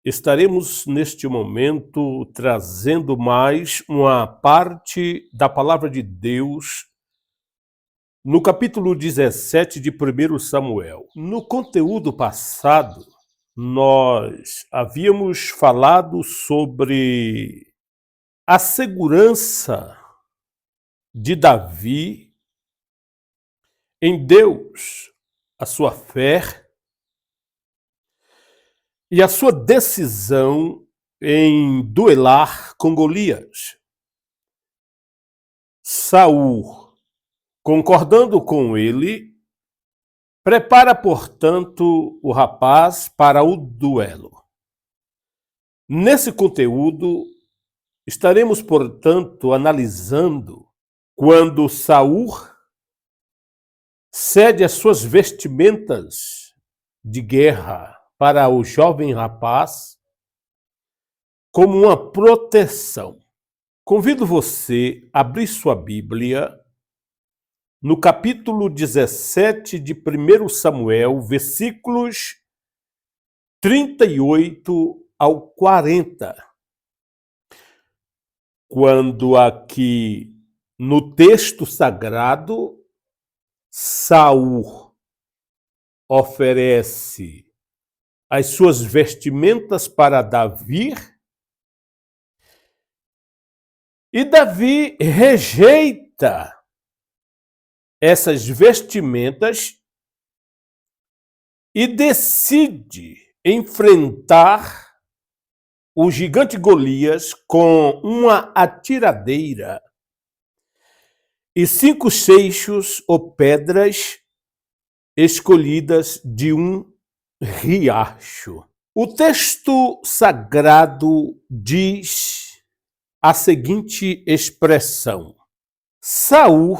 Estaremos neste momento trazendo mais uma parte da palavra de Deus no capítulo 17 de 1 Samuel. No conteúdo passado, nós havíamos falado sobre a segurança de Davi em Deus, a sua fé e a sua decisão em duelar com Golias. Saul, concordando com ele, prepara, portanto, o rapaz para o duelo. Nesse conteúdo, estaremos, portanto, analisando quando Saul cede as suas vestimentas de guerra para o jovem rapaz como uma proteção. Convido você a abrir sua Bíblia no capítulo 17 de 1 Samuel, versículos 38 ao 40. Quando aqui no texto sagrado, Saul oferece as suas vestimentas para Davi, e Davi rejeita essas vestimentas e decide enfrentar o gigante Golias com uma atiradeira e 5 seixos ou pedras escolhidas de um riacho. O texto sagrado diz a seguinte expressão: Saul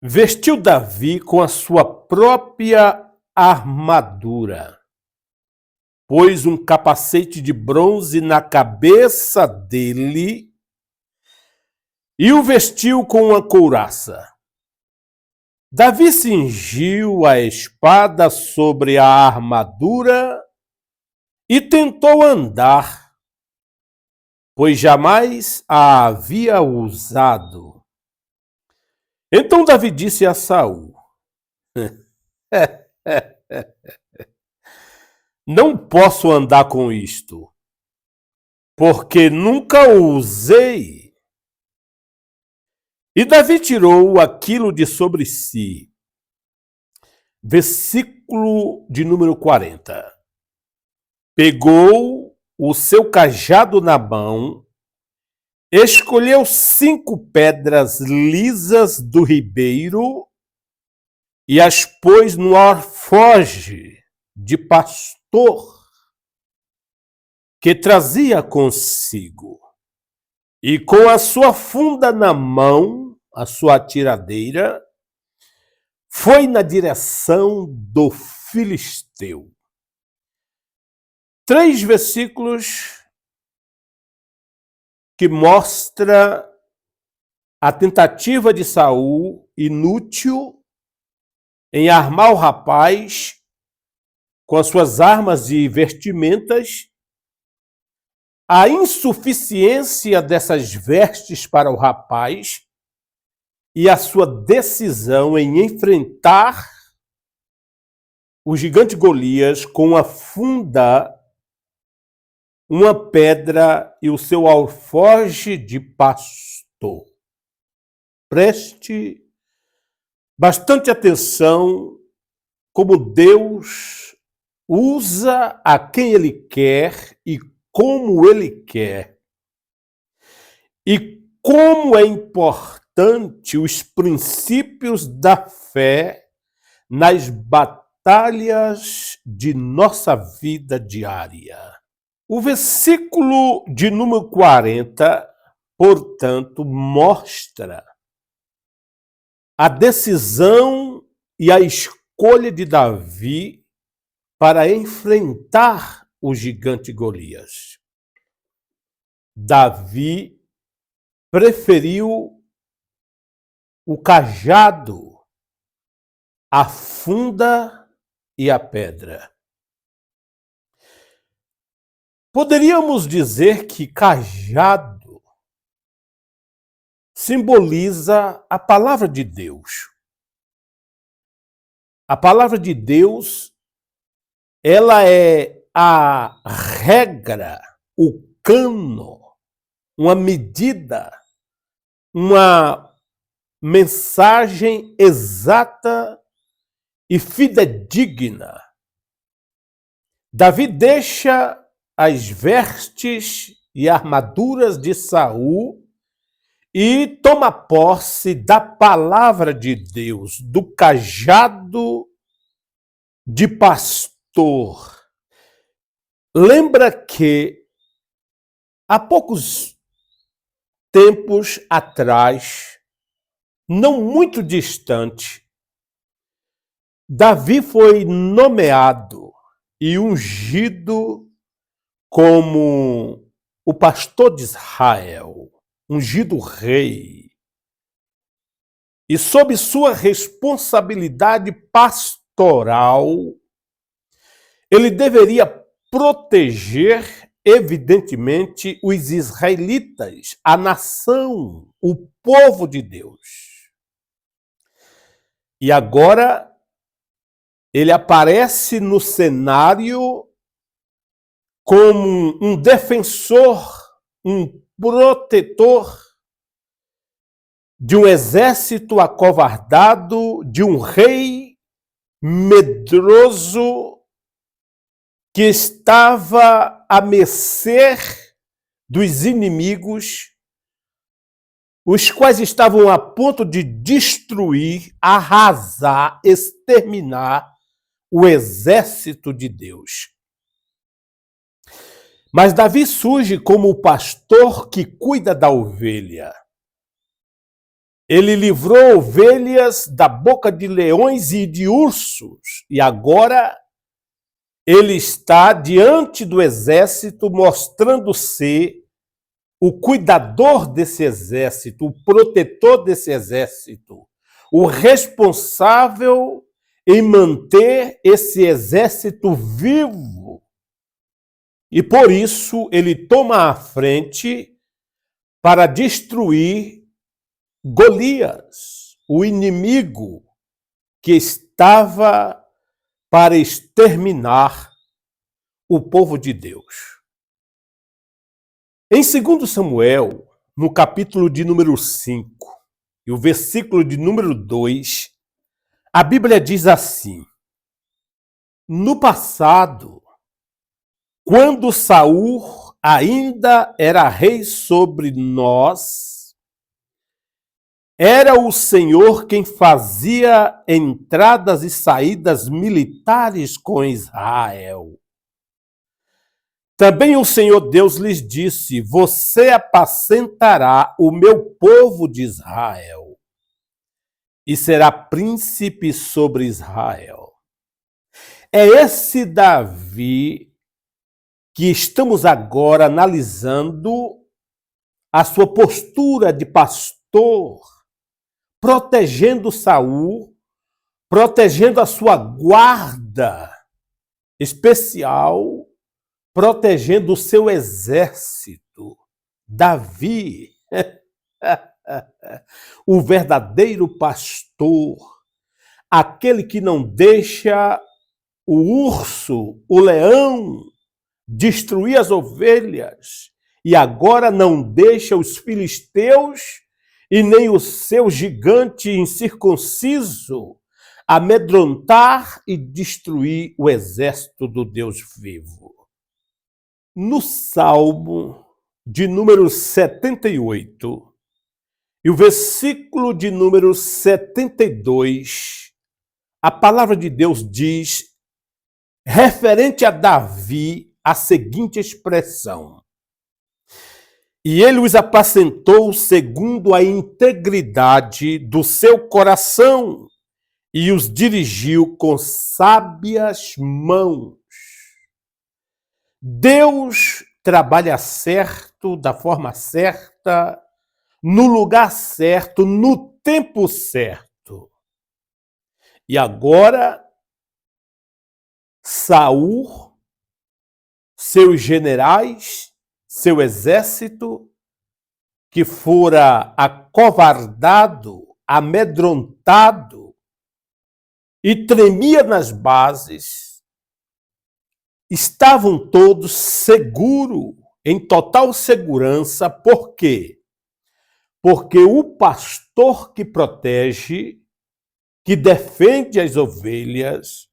vestiu Davi com a sua própria armadura, pôs um capacete de bronze na cabeça dele e o vestiu com uma couraça. Davi cingiu a espada sobre a armadura e tentou andar, pois jamais a havia usado. Então Davi disse a Saul: não posso andar com isto, porque nunca o usei. E Davi tirou aquilo de sobre si. Versículo de número 40. Pegou o seu cajado na mão, escolheu 5 pedras lisas do ribeiro e as pôs no alforje de pastor que trazia consigo. E com a sua funda na mão, a sua atiradeira, foi na direção do filisteu. 3 versículos que mostra a tentativa de Saul, inútil, em armar o rapaz com as suas armas e vestimentas, a insuficiência dessas vestes para o rapaz e a sua decisão em enfrentar o gigante Golias com a funda, uma pedra e o seu alforje de pastor. Preste bastante atenção como Deus usa a quem Ele quer e como Ele quer. E como é importante os princípios da fé nas batalhas de nossa vida diária. O versículo de número 40, portanto, mostra a decisão e a escolha de Davi para enfrentar o gigante Golias. Davi preferiu o cajado, a funda e a pedra. Poderíamos dizer que cajado simboliza a palavra de Deus. A palavra de Deus, ela é a regra, o cano, uma medida, uma mensagem exata e fidedigna. Davi deixa as vestes e armaduras de Saul e toma posse da palavra de Deus, do cajado de pastor. Lembra que há poucos tempos atrás, não muito distante, Davi foi nomeado e ungido como o pastor de Israel, ungido rei. E sob sua responsabilidade pastoral, ele deveria proteger, evidentemente, os israelitas, a nação, o povo de Deus. E agora ele aparece no cenário como um defensor, um protetor de um exército acovardado, de um rei medroso que estava à mercê dos inimigos, os quais estavam a ponto de destruir, arrasar, exterminar o exército de Deus. Mas Davi surge como o pastor que cuida da ovelha. Ele livrou ovelhas da boca de leões e de ursos, e agora ele está diante do exército, mostrando-se o cuidador desse exército, o protetor desse exército, o responsável em manter esse exército vivo. E por isso ele toma a frente para destruir Golias, o inimigo que estava para exterminar o povo de Deus. Em 2 Samuel, no capítulo de número 5, e o versículo de número 2, a Bíblia diz assim: no passado, quando Saul ainda era rei sobre nós, era o Senhor quem fazia entradas e saídas militares com Israel. Também o Senhor Deus lhes disse: você apacentará o meu povo de Israel e será príncipe sobre Israel. É esse Davi que estamos agora analisando a sua postura de pastor, protegendo Saul, protegendo a sua guarda especial, protegendo o seu exército. Davi, o verdadeiro pastor, aquele que não deixa o urso, o leão, destruir as ovelhas, e agora não deixa os filisteus e nem o seu gigante incircunciso amedrontar e destruir o exército do Deus vivo. No Salmo de número 78, e o versículo de número 72, a palavra de Deus diz, referente a Davi, a seguinte expressão: e ele os apacentou segundo a integridade do seu coração e os dirigiu com sábias mãos. Deus trabalha certo, da forma certa, no lugar certo, no tempo certo. E agora, Saul seus generais, seu exército, que fora acovardado, amedrontado e tremia nas bases, estavam todos seguros, em total segurança. Por quê? Porque o pastor que protege, que defende as ovelhas,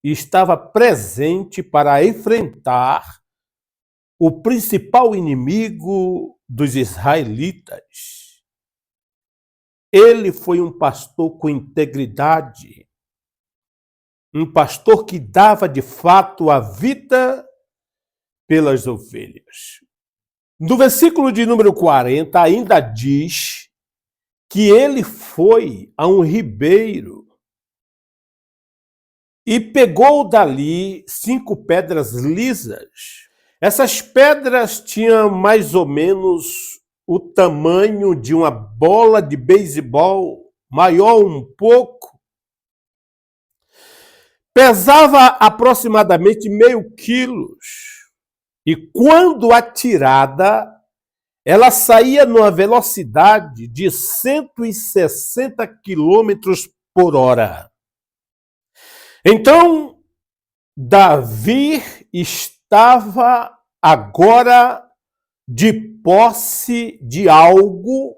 estava presente para enfrentar o principal inimigo dos israelitas. Ele foi um pastor com integridade, um pastor que dava de fato a vida pelas ovelhas. No versículo de número 40, ainda diz que ele foi a um ribeiro e pegou dali 5 pedras lisas. Essas pedras tinham mais ou menos o tamanho de uma bola de beisebol, maior um pouco. Pesava aproximadamente meio quilo. E quando atirada, ela saía numa velocidade de 160 quilômetros por hora. Então, Davi estava agora de posse de algo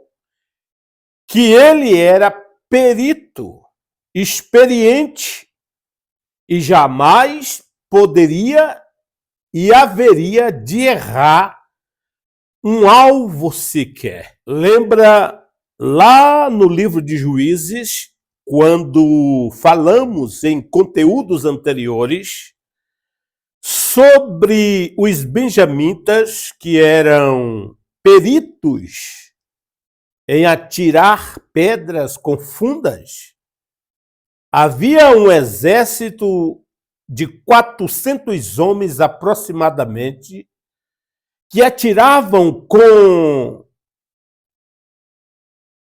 que ele era perito, experiente, e jamais poderia e haveria de errar um alvo sequer. Lembra lá no livro de Juízes, quando falamos em conteúdos anteriores sobre os benjamitas, que eram peritos em atirar pedras com fundas? Havia um exército de 400 homens aproximadamente que atiravam com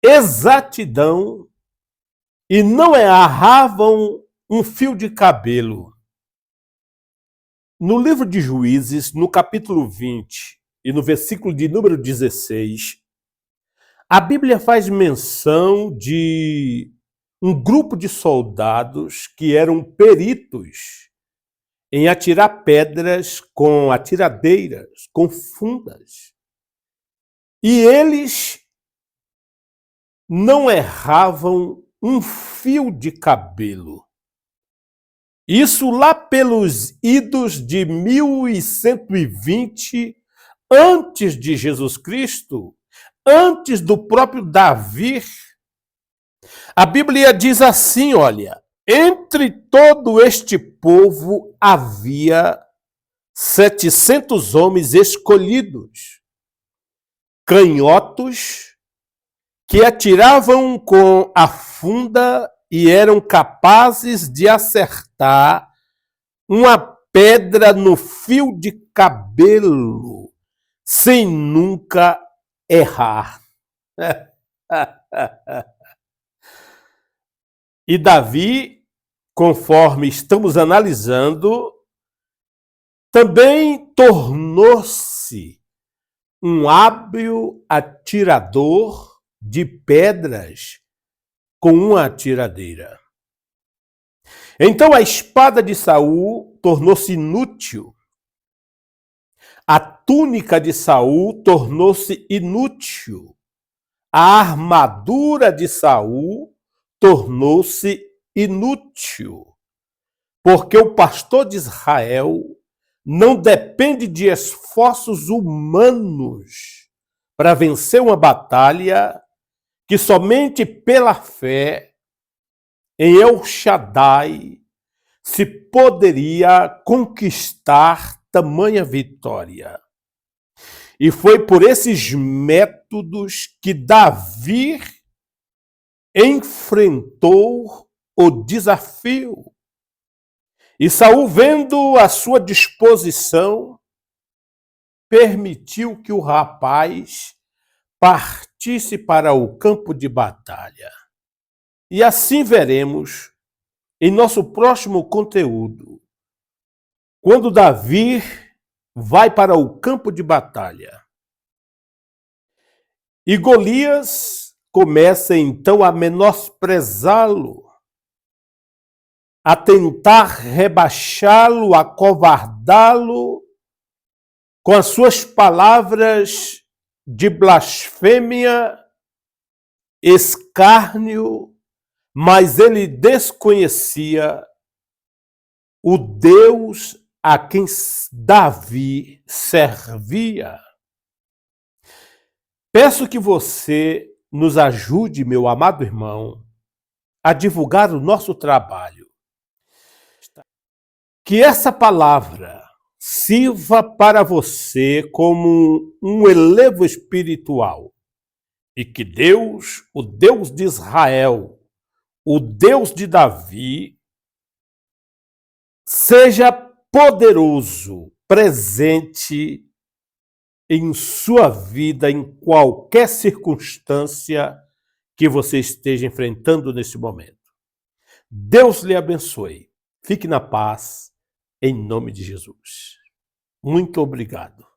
exatidão e não erravam um fio de cabelo. No livro de Juízes, no capítulo 20 e no versículo de número 16, a Bíblia faz menção de um grupo de soldados que eram peritos em atirar pedras com atiradeiras, com fundas. E eles não erravam um fio de cabelo. Isso lá pelos idos de 1120 antes de Jesus Cristo, antes do próprio Davi. A Bíblia diz assim, olha: entre todo este povo havia 700 homens escolhidos, canhotos, que atiravam com a funda e eram capazes de acertar uma pedra no fio de cabelo, sem nunca errar. E Davi, conforme estamos analisando, também tornou-se um hábil atirador de pedras com uma atiradeira. Então a espada de Saul tornou-se inútil. A túnica de Saul tornou-se inútil. A armadura de Saul tornou-se inútil. Porque o pastor de Israel não depende de esforços humanos para vencer uma batalha, que somente pela fé em El Shaddai se poderia conquistar tamanha vitória. E foi por esses métodos que Davi enfrentou o desafio. E Saul, vendo a sua disposição, permitiu que o rapaz partisse para o campo de batalha. E assim veremos em nosso próximo conteúdo, quando Davi vai para o campo de batalha. E Golias começa então a menosprezá-lo, a tentar rebaixá-lo, acovardá-lo com as suas palavras de blasfêmia, escárnio, mas ele desconhecia o Deus a quem Davi servia. Peço que você nos ajude, meu amado irmão, a divulgar o nosso trabalho. Que essa palavra sirva para você como um elevo espiritual e que Deus, o Deus de Israel, o Deus de Davi, seja poderoso, presente em sua vida, em qualquer circunstância que você esteja enfrentando nesse momento. Deus lhe abençoe. Fique na paz, em nome de Jesus. Muito obrigado.